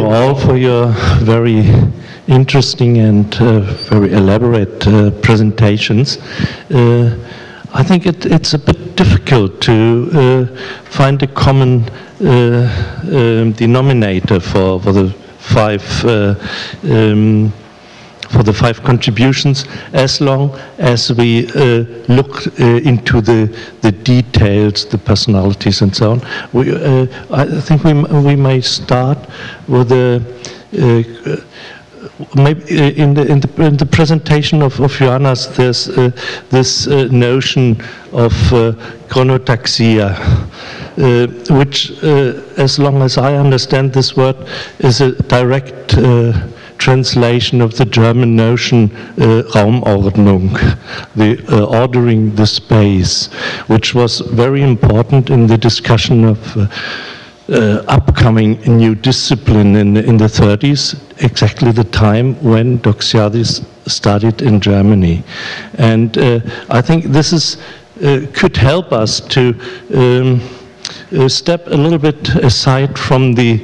you all for your very interesting and very elaborate presentations. I think it's a bit difficult to find a common denominator for the five contributions, as long as we look into the details, the personalities, and so on. I think we may start with maybe in the presentation of Johannes, there's this notion of chronotaxia, which, as long as I understand this word, is a direct translation of the German notion Raumordnung, the ordering the space, which was very important in the discussion of upcoming new discipline in the 30s, exactly the time when Doxiadis studied in Germany. And I think this could help us to step a little bit aside from the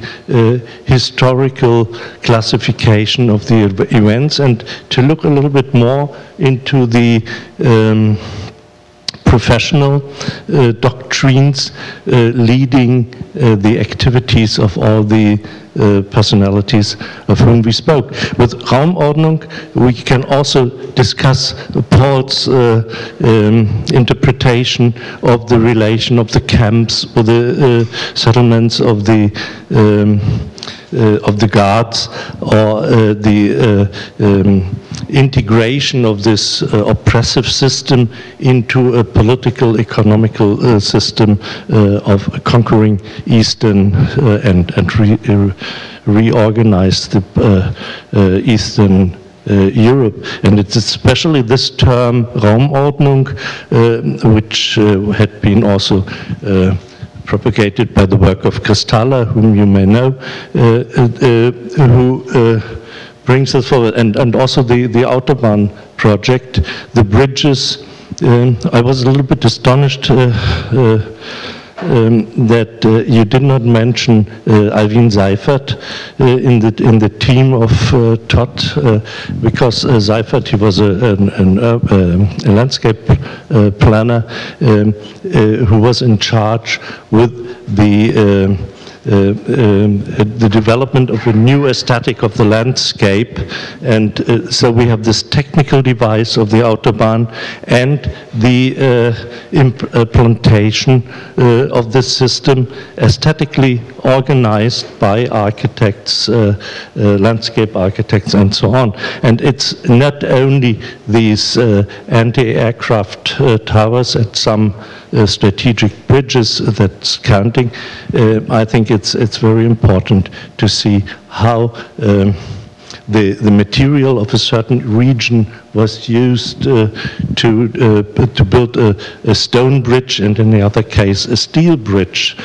historical classification of the events and to look a little bit more into the professional doctrines leading the activities of all the personalities of whom we spoke. With Raumordnung, we can also discuss Paul's interpretation of the relation of the camps with the settlements of the guards, or the integration of this oppressive system into a political, economical system of conquering Eastern and reorganize the Eastern Europe. And it's especially this term Raumordnung, which had been also propagated by the work of Kristalla, whom you may know, who brings us forward, and also the Autobahn project, the bridges. I was a little bit astonished that you did not mention Alvin Seifert in the team of Todd, because Seifert, he was a landscape planner who was in charge with the development of a new aesthetic of the landscape, and so we have this technical device of the Autobahn and the implementation of this system aesthetically organized by architects, landscape architects, and so on. And it's not only these anti-aircraft towers at some strategic bridges that's counting. I think it's very important to see how the material of a certain region was used to build a stone bridge, and in the other case a steel bridge.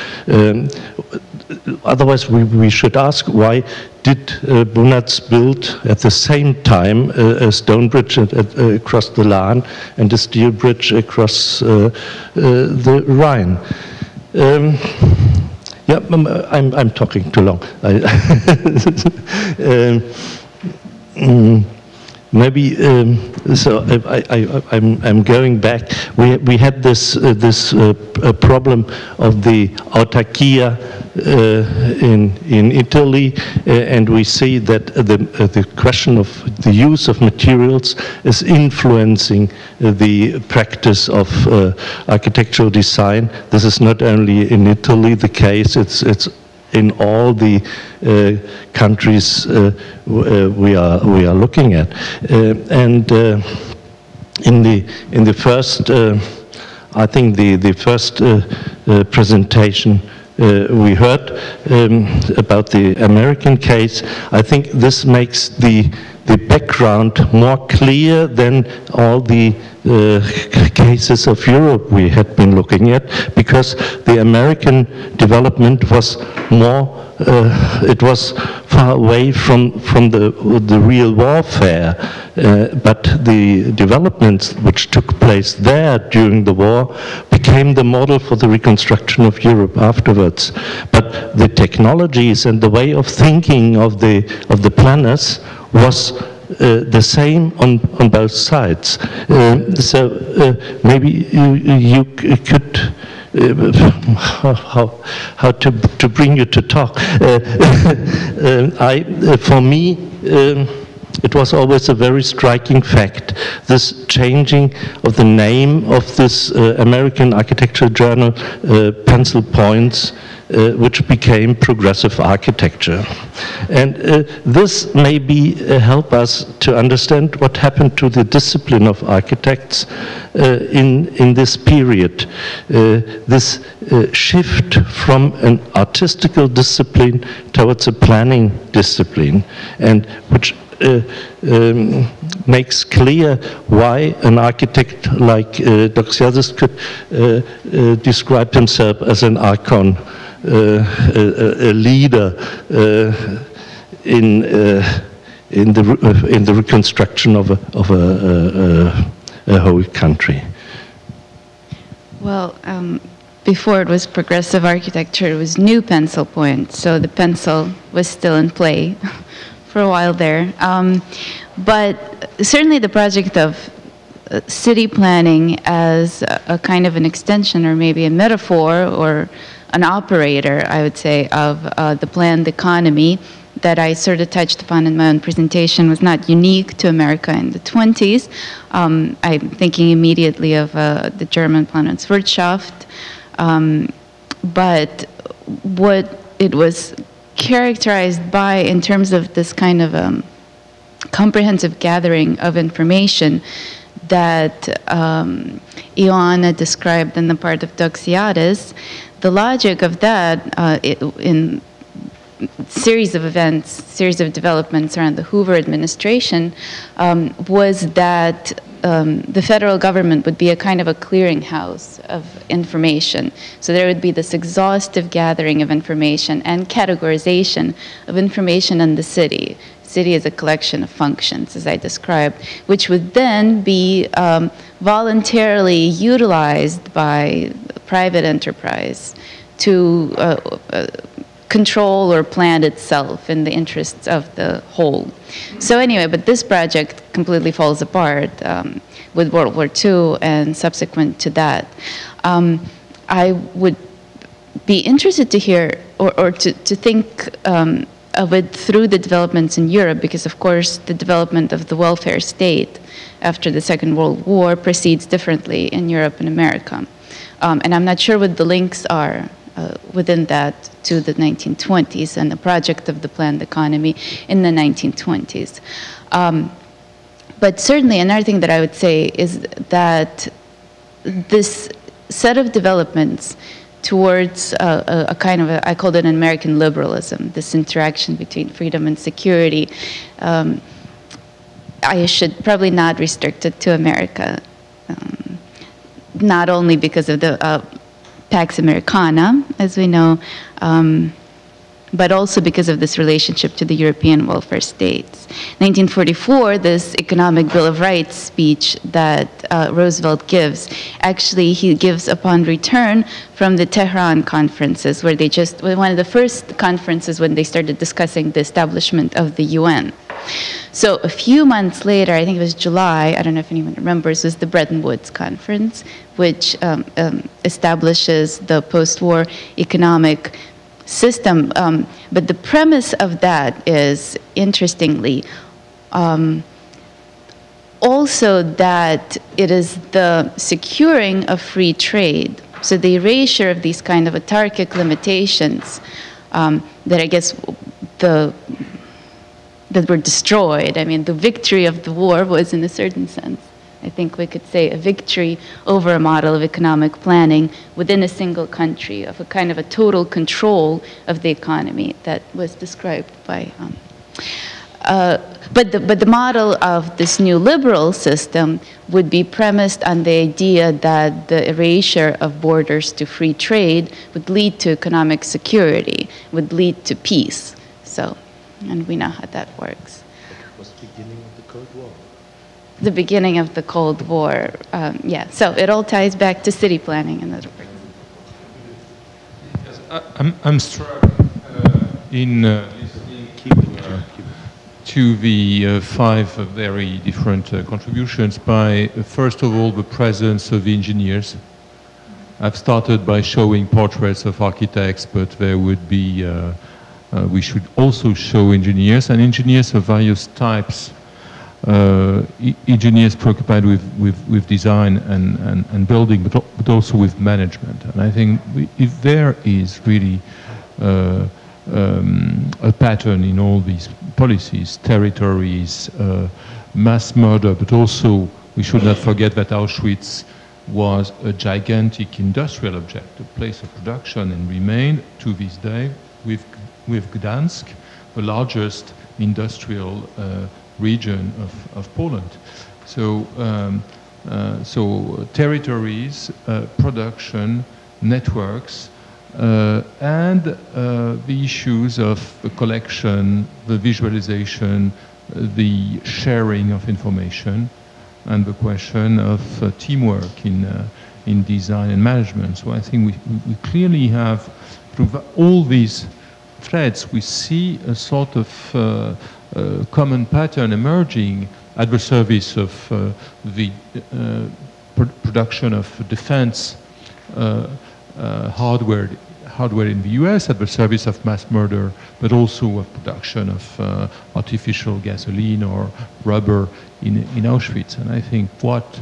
Otherwise we should ask, why did Bonatz build at the same time a stone bridge across the Lahn and a steel bridge across the Rhine? Yeah, I'm talking too long. Maybe so. I'm going back. We had this problem of the autarkia in Italy, and we see that the question of the use of materials is influencing the practice of architectural design. This is not only in Italy the case; it's in all the countries we are looking at, and in the first, I think the first presentation we heard about the American case. I think this makes the background more clear than all the cases of Europe we had been looking at, because the American development was more, it was far away from the real warfare, but the developments which took place there during the war became the model for the reconstruction of Europe afterwards. But the technologies and the way of thinking of the planners was the same on both sides. Maybe you could how to bring you to talk. For me, it was always a very striking fact, this changing of the name of this American architecture journal, Pencil Points, which became Progressive Architecture. And this maybe help us to understand what happened to the discipline of architects in this period. This shift from an artistical discipline towards a planning discipline, and which makes clear why an architect like Doxiadis could describe himself as an icon, a leader in the reconstruction of a whole country. Well, before it was progressive architecture, it was new pencil point, so the pencil was still in play for a while there. But certainly the project of city planning as a kind of an extension, or maybe a metaphor, or an operator, I would say, of the planned economy that I sort of touched upon in my own presentation was not unique to America in the 20s. I'm thinking immediately of the German Planungswirtschaft, but what it was characterized by in terms of this kind of comprehensive gathering of information that Ioana described in the part of Doxiadis, the logic of that in series of events, series of developments around the Hoover administration was that the federal government would be a kind of a clearinghouse of information. So there would be this exhaustive gathering of information and categorization of information in the city. City is a collection of functions, as I described, which would then be voluntarily utilized by private enterprise to control or plan itself in the interests of the whole. So anyway, but this project completely falls apart with World War II and subsequent to that. I would be interested to hear or to think of it through the developments in Europe, because of course the development of the welfare state after the Second World War proceeds differently in Europe and America. And I'm not sure what the links are within that to the 1920s and the project of the planned economy in the 1920s. But certainly another thing that I would say is that this set of developments towards a kind of, I called it an American liberalism, this interaction between freedom and security, I should probably not restrict it to America, not only because of the Pax Americana, as we know, but also because of this relationship to the European welfare states. 1944, this Economic Bill of Rights speech that Roosevelt gives, actually he gives upon return from the Tehran conferences, where they just, one of the first conferences when they started discussing the establishment of the UN. So a few months later, I think it was July, I don't know if anyone remembers, was the Bretton Woods Conference, which establishes the post-war economic system. But the premise of that is, interestingly, also that it is the securing of free trade, so the erasure of these kind of autarkic limitations that I guess that were destroyed. I mean, the victory of the war was, in a certain sense, I think we could say, a victory over a model of economic planning within a single country, of a kind of a total control of the economy that was described by. But the model of this new liberal system would be premised on the idea that the erasure of borders to free trade would lead to economic security, would lead to peace. So and we know how that works. It was the beginning of the Cold War. The beginning of the Cold War, yeah. So it all ties back to city planning, in other words. Yes, I'm struck in listening to the five very different contributions by, first of all, the presence of engineers. I've started by showing portraits of architects, but there would be, we should also show engineers, and engineers of various types. Engineers preoccupied with design and building, but also with management. And I think if there is really a pattern in all these policies, territories, mass murder, but also we should not forget that Auschwitz was a gigantic industrial object, a place of production, and remained to this day with Gdansk, the largest industrial region of Poland. So, so territories, production, networks, and the issues of the collection, the visualization, the sharing of information, and the question of teamwork in design and management. So I think we clearly have, through all these threads, we see a sort of common pattern emerging at the service of the production of defense hardware in the US, at the service of mass murder, but also of production of artificial gasoline or rubber in Auschwitz. And I think what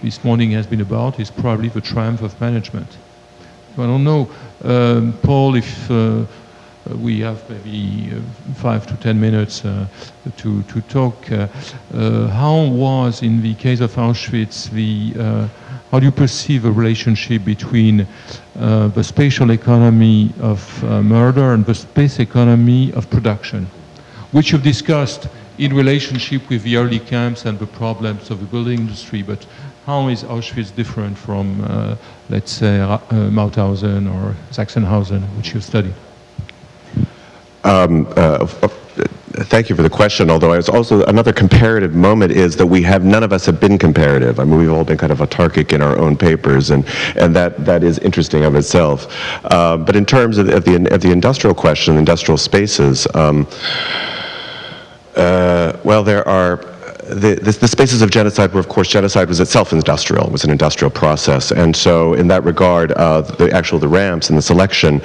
this morning has been about is probably the triumph of management. So I don't know, Paul, if we have maybe 5 to 10 minutes to talk. How was, in the case of Auschwitz, how do you perceive a relationship between the spatial economy of murder and the space economy of production, which you've discussed in relationship with the early camps and the problems of the building industry, but how is Auschwitz different from, let's say, Mauthausen or Sachsenhausen, which you studied? Thank you for the question, although it's also another comparative moment is that none of us have been comparative. I mean, we've all been kind of autarkic in our own papers, and that is interesting of itself. But in terms of the industrial question, industrial spaces, well, there are the spaces of genocide were, of course, genocide was itself industrial, it was an industrial process. And so in that regard, the ramps and the selection,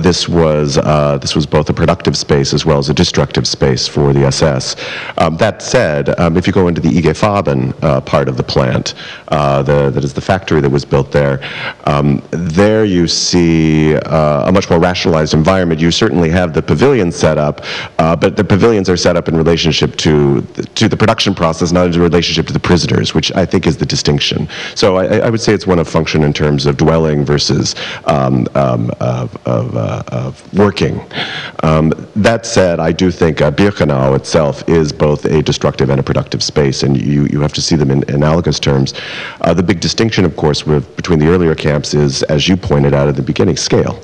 this was both a productive space as well as a destructive space for the SS. That said, if you go into the IG Farben part of the plant, that is the factory that was built there, there you see a much more rationalized environment. You certainly have the pavilions set up, but the pavilions are set up in relationship to the production process, not in relationship to the prisoners, which I think is the distinction. So I would say it's one of function in terms of dwelling versus working. That said, I do think Birkenau itself is both a destructive and a productive space, and you have to see them in analogous terms. The big distinction, of course, between the earlier camps is, as you pointed out at the beginning, scale.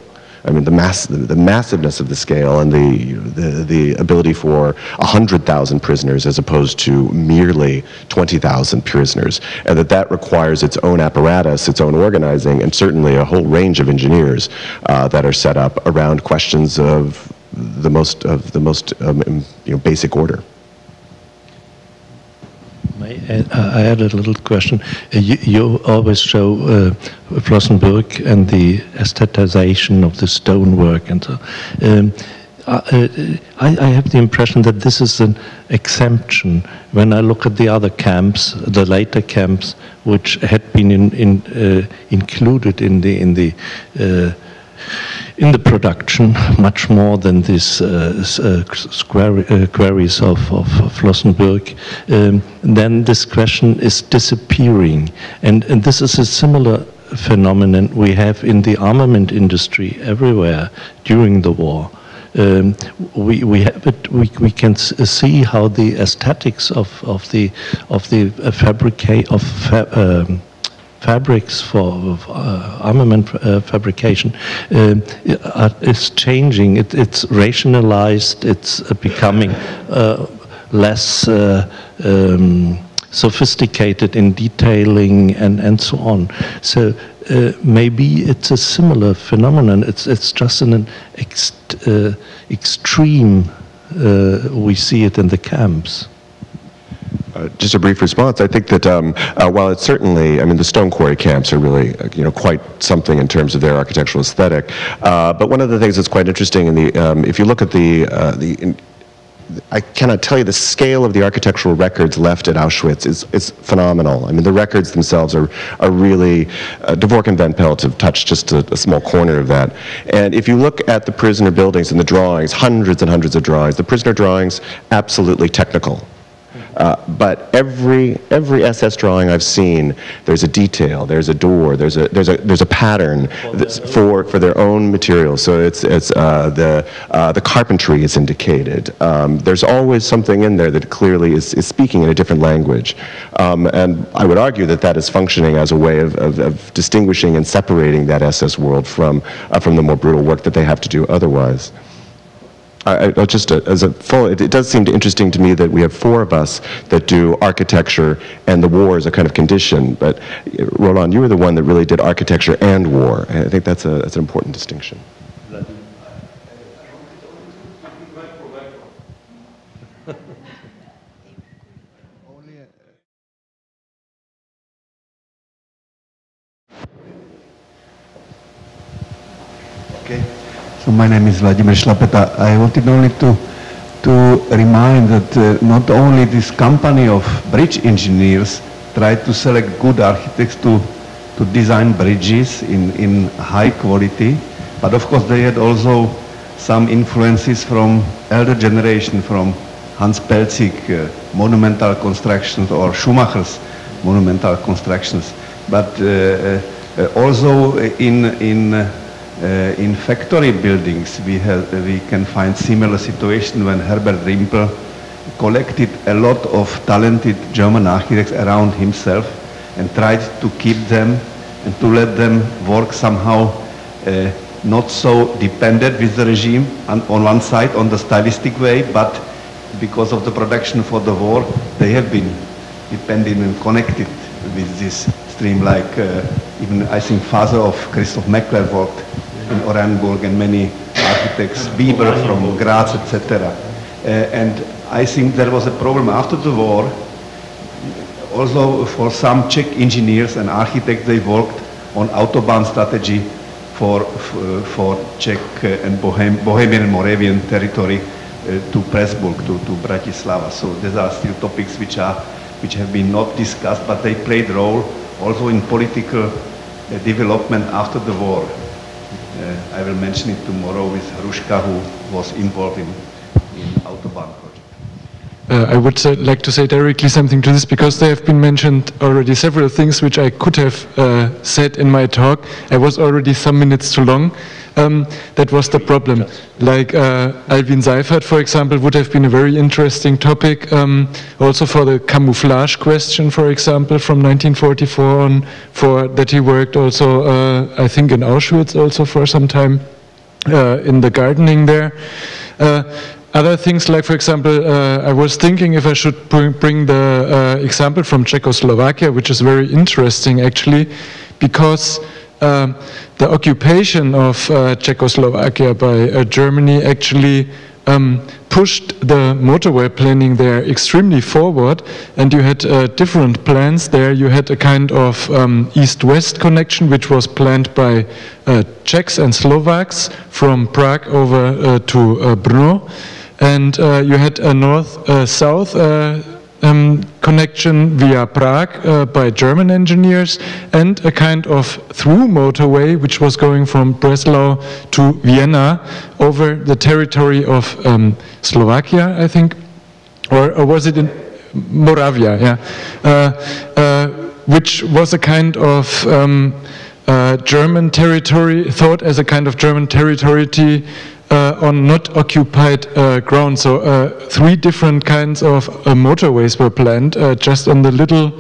I mean, the massiveness of the scale and the ability for 100,000 prisoners as opposed to merely 20,000 prisoners, and that requires its own apparatus, its own organizing, and certainly a whole range of engineers that are set up around questions of the most basic order. I had a little question. You always show Flossenbürg and the aestheticization of the stonework, and so. I have the impression that this is an exemption when I look at the other camps, the later camps, which had been included in the production much more than these quarries of Flossenbürg. Then this question is disappearing, and this is a similar phenomenon we have in the armament industry everywhere during the war. We have it. We can see how the aesthetics of the fabrics for armament fabrication is changing. It's rationalized. It's becoming less sophisticated in detailing and so on. So maybe it's a similar phenomenon. It's just an extreme. We see it in the camps. Just a brief response. I think that while it's certainly, I mean, the stone quarry camps are really, quite something in terms of their architectural aesthetic. But one of the things that's quite interesting in the, if you look at I cannot tell you the scale of the architectural records left at Auschwitz is phenomenal. I mean, the records themselves are really, Dvork and Van Pelt have touched just a small corner of that. And if you look at the prisoner buildings and the drawings, hundreds and hundreds of drawings, the prisoner drawings, absolutely technical. But every SS drawing I've seen, there's a detail, there's a door, there's a pattern for their own material. So it's the carpentry is indicated. There's always something in there that clearly is speaking in a different language, and I would argue that that is functioning as a way of distinguishing and separating that SS world from the more brutal work that they have to do otherwise. Just as a full, it does seem interesting to me that we have 4 of us that do architecture and the war is a kind of condition. But Roland, you were the one that really did architecture and war. And I think that's an important distinction. Okay. So my name is Vladimir Šlapeta. I wanted only to remind that not only this company of bridge engineers tried to select good architects to design bridges in high quality, but of course they had also some influences from elder generation, from Hans Pelzig, monumental constructions, or Schumacher's monumental constructions. But also in factory buildings, we can find similar situation when Herbert Rimpel collected a lot of talented German architects around himself and tried to keep them and to let them work somehow not so dependent with the regime on one side on the stylistic way, but because of the production for the war, they have been dependent and connected with this stream, like even I think father of Christoph Meckler worked in Orenburg, and many architects, Bieber from Graz, etc. And I think there was a problem after the war. Also for some Czech engineers and architects, they worked on Autobahn strategy for Czech and Bohemian and Moravian territory to Pressburg, to Bratislava. So these are still topics which have been not discussed, but they played a role also in political development after the war. I will mention it tomorrow with Hruška, who was involved in Autobahn project. I would like to say directly something to this, because there have been mentioned already several things which I could have said in my talk. I was already some minutes too long. That was the problem. Like Alvin Seifert, for example, would have been a very interesting topic. Also for the camouflage question, for example, from 1944 on, that he worked also, I think, in Auschwitz also for some time in the gardening there. Other things, like, for example, I was thinking if I should bring the example from Czechoslovakia, which is very interesting, actually, because the occupation of Czechoslovakia by Germany actually pushed the motorway planning there extremely forward, and you had different plans there. You had a kind of east-west connection, which was planned by Czechs and Slovaks from Prague over to Brno, and you had a north-south connection via Prague by German engineers, and a kind of through motorway which was going from Breslau to Vienna over the territory of Slovakia, I think, or was it in Moravia, yeah, which was a kind of German territory, thought as a kind of German territory on not occupied ground. So 3 different kinds of motorways were planned just on the little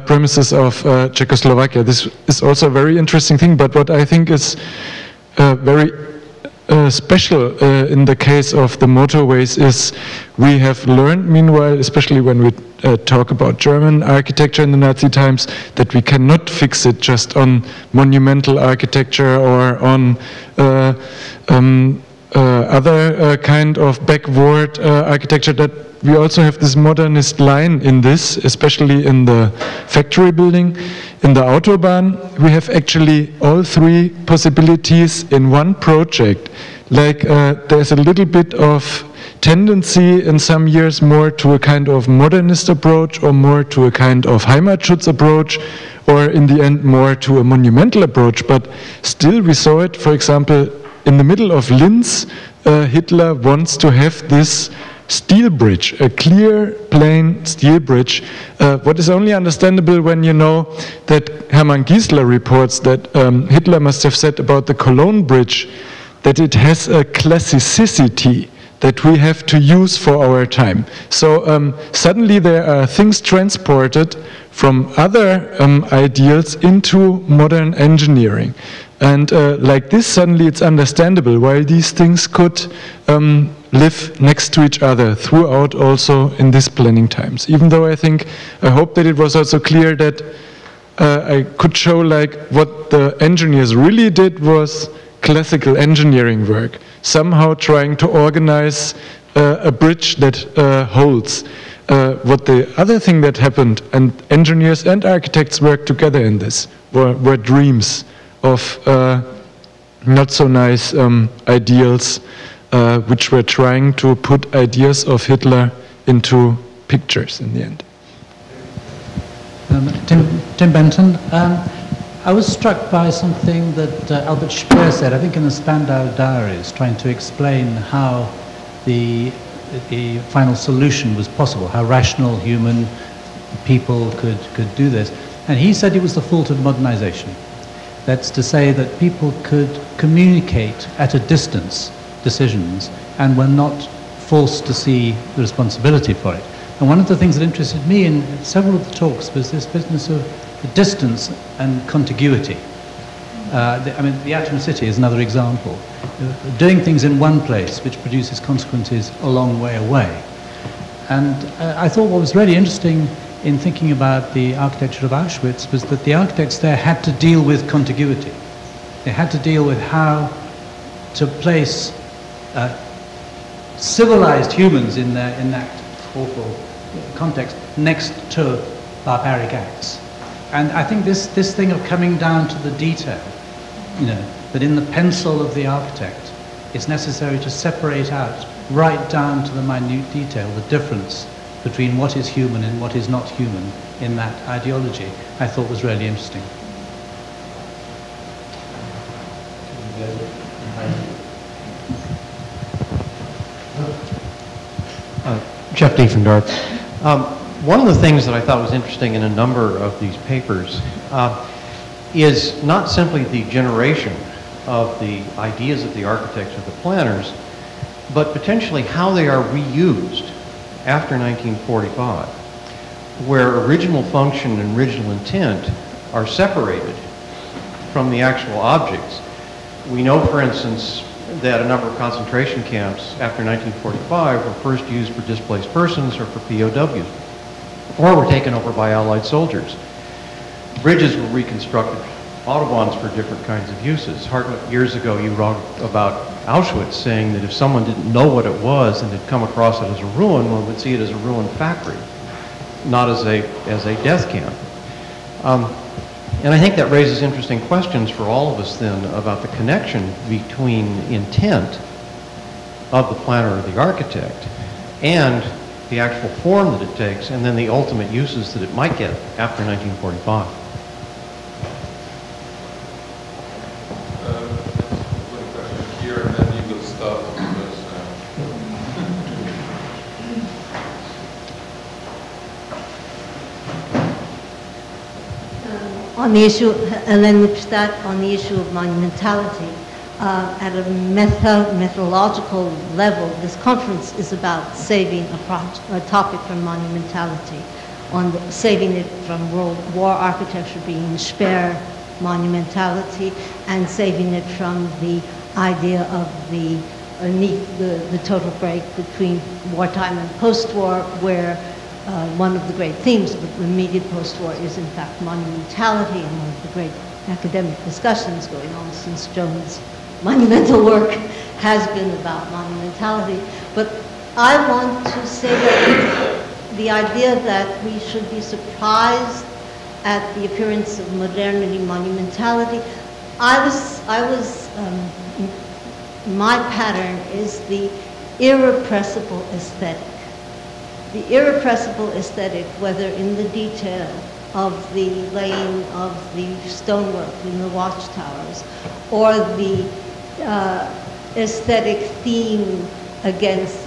premises of Czechoslovakia. This is also a very interesting thing, but what I think is very special in the case of the motorways is we have learned, meanwhile, especially when we talk about German architecture in the Nazi times, that we cannot fix it just on monumental architecture or on other kind of backward architecture, that we also have this modernist line in this, especially in the factory building. In the Autobahn, we have actually all 3 possibilities in one project. Like there's a little bit of tendency in some years more to a kind of modernist approach, or more to a kind of Heimatschutz approach, or in the end more to a monumental approach. But still we saw it, for example, in the middle of Linz, Hitler wants to have this steel bridge, a clear, plain steel bridge. What is only understandable when you know that Hermann Giesler reports that Hitler must have said about the Cologne Bridge that it has a classicity that we have to use for our time. So suddenly there are things transported from other ideals into modern engineering. And like this, suddenly it's understandable why these things could live next to each other throughout also in this planning times. Even though I hope that it was also clear that I could show like what the engineers really did was classical engineering work, somehow trying to organize a bridge that holds. What the other thing that happened, and engineers and architects worked together in this, were dreams of not so nice ideals, which were trying to put ideas of Hitler into pictures in the end. Tim Benton, I was struck by something that Albert Speer said, I think in the Spandau Diaries, trying to explain how the final solution was possible, how rational human people could do this. And he said it was the fault of modernization. That's to say that people could communicate at a distance decisions and were not forced to see the responsibility for it. And one of the things that interested me in several of the talks was this business of the distance and contiguity. I mean, the Atom City is another example. Doing things in one place which produces consequences a long way away. And I thought what was really interesting in thinking about the architecture of Auschwitz was that the architects there had to deal with contiguity. They had to deal with how to place civilized humans in that awful context next to barbaric acts. And I think this thing of coming down to the detail, you know, that in the pencil of the architect, it's necessary to separate out right down to the minute detail the difference between what is human and what is not human in that ideology, I thought was really interesting. Jeff Diefendorf. One of the things that I thought was interesting in a number of these papers is not simply the generation of the ideas of the architects or the planners, but potentially how they are reused after 1945, where original function and original intent are separated from the actual objects. We know, for instance, that a number of concentration camps after 1945 were first used for displaced persons or for POWs, or were taken over by Allied soldiers. Bridges were reconstructed, autobahns for different kinds of uses. Hartmut, years ago, you wrote about Auschwitz, saying that if someone didn't know what it was and had come across it as a ruin, one would see it as a ruined factory, not as a death camp. And I think that raises interesting questions for all of us then about the connection between intent of the planner or the architect and the actual form that it takes, and then the ultimate uses that it might get after 1945. One question here, and then you will stop. On the issue, Hélène Lipstadt, on the issue of monumentality, at a methodological level, this conference is about saving a topic from monumentality, on saving it from World War architecture being Speer monumentality, and saving it from the idea of the total break between wartime and post-war, where one of the great themes of the immediate post-war is in fact monumentality, and one of the great academic discussions going on since Jones' monumental work has been about monumentality. But I want to say that the idea that we should be surprised at the appearance of modernity monumentality, my pattern is the irrepressible aesthetic. The irrepressible aesthetic, whether in the detail of the laying of the stonework in the watchtowers, or the aesthetic theme against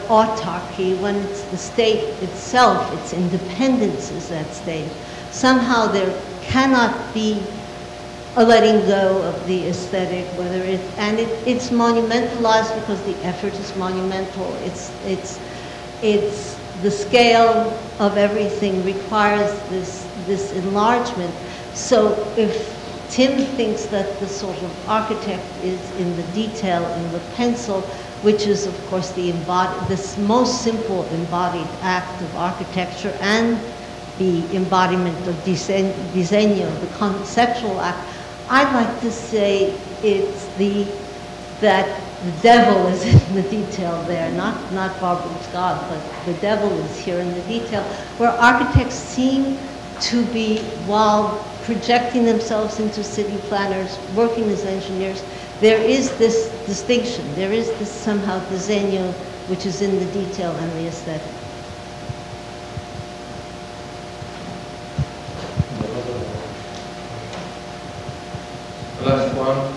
autarky, when it's the state itself, its independence is at stake. Somehow there cannot be a letting go of the aesthetic, it's monumentalized because the effort is monumental. It's the scale of everything requires this enlargement. So if Tim thinks that the sort of architect is in the detail, in the pencil, which is of course this most simple embodied act of architecture and the embodiment of diseño, the conceptual act, I'd like to say it's that the devil is in the detail there, not Barbara's God, but the devil is here in the detail, where architects seem to be, while projecting themselves into city planners, working as engineers, there is this distinction, there is this somehow diseño which is in the detail and the aesthetic. Last one.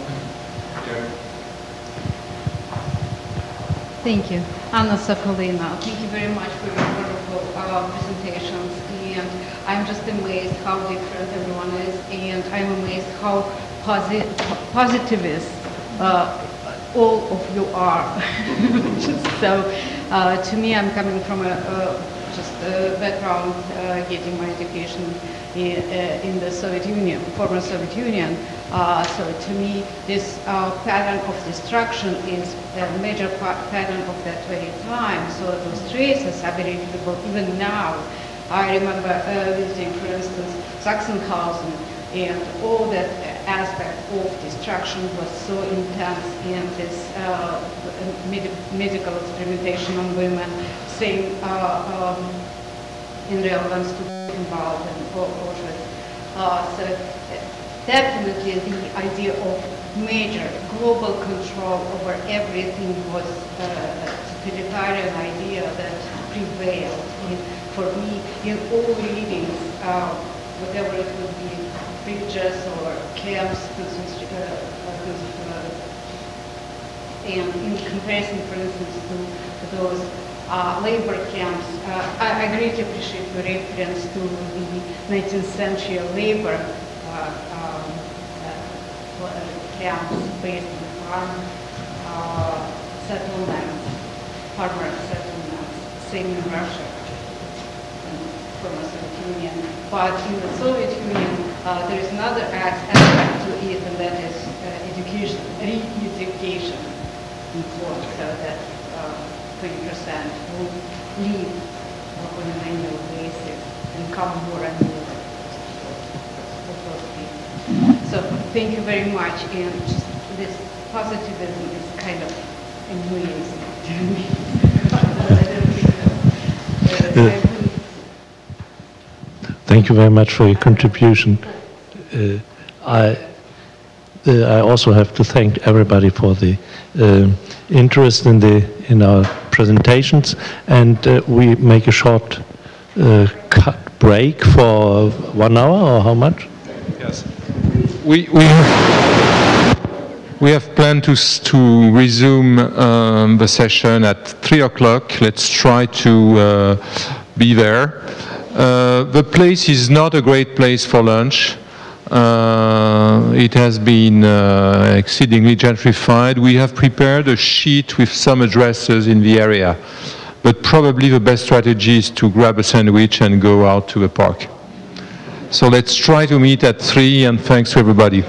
Thank you. Anna Sokolina. Thank you very much for your wonderful presentations. And I'm just amazed how different everyone is. And I'm amazed how positivist all of you are. So to me, I'm coming from just a background getting my education in the Soviet Union, former Soviet Union. So to me, this pattern of destruction is a major pattern of that very time. So those traces are very visible even now. I remember visiting, for instance, Sachsenhausen, and all that aspect of destruction was so intense, and this medical experimentation on women, same in relevance to Buchenwald and Auschwitz. So definitely the idea of major global control over everything was a totalitarian idea that prevailed. For me, in all readings, whatever it would be, pictures or camps, and in comparison, for instance, to those labor camps, I greatly appreciate your reference to the 19th century labor camps based on farm settlements, farmer settlements, same in Russia, former Soviet Union. But in the Soviet Union, there is another aspect to it, and that is education, re-education, so that 20% will leave on an annual basis and come more and more of those people. So thank you very much, and just this positivism is kind of amazing to me. Thank you very much for your contribution. I also have to thank everybody for the interest in our presentations, and we make a short break for 1 hour, or how much? Yes. We have planned to resume the session at 3 o'clock. Let's try to be there. The place is not a great place for lunch. It has been exceedingly gentrified. We have prepared a sheet with some addresses in the area, but probably the best strategy is to grab a sandwich and go out to the park. So let's try to meet at 3, and thanks to everybody.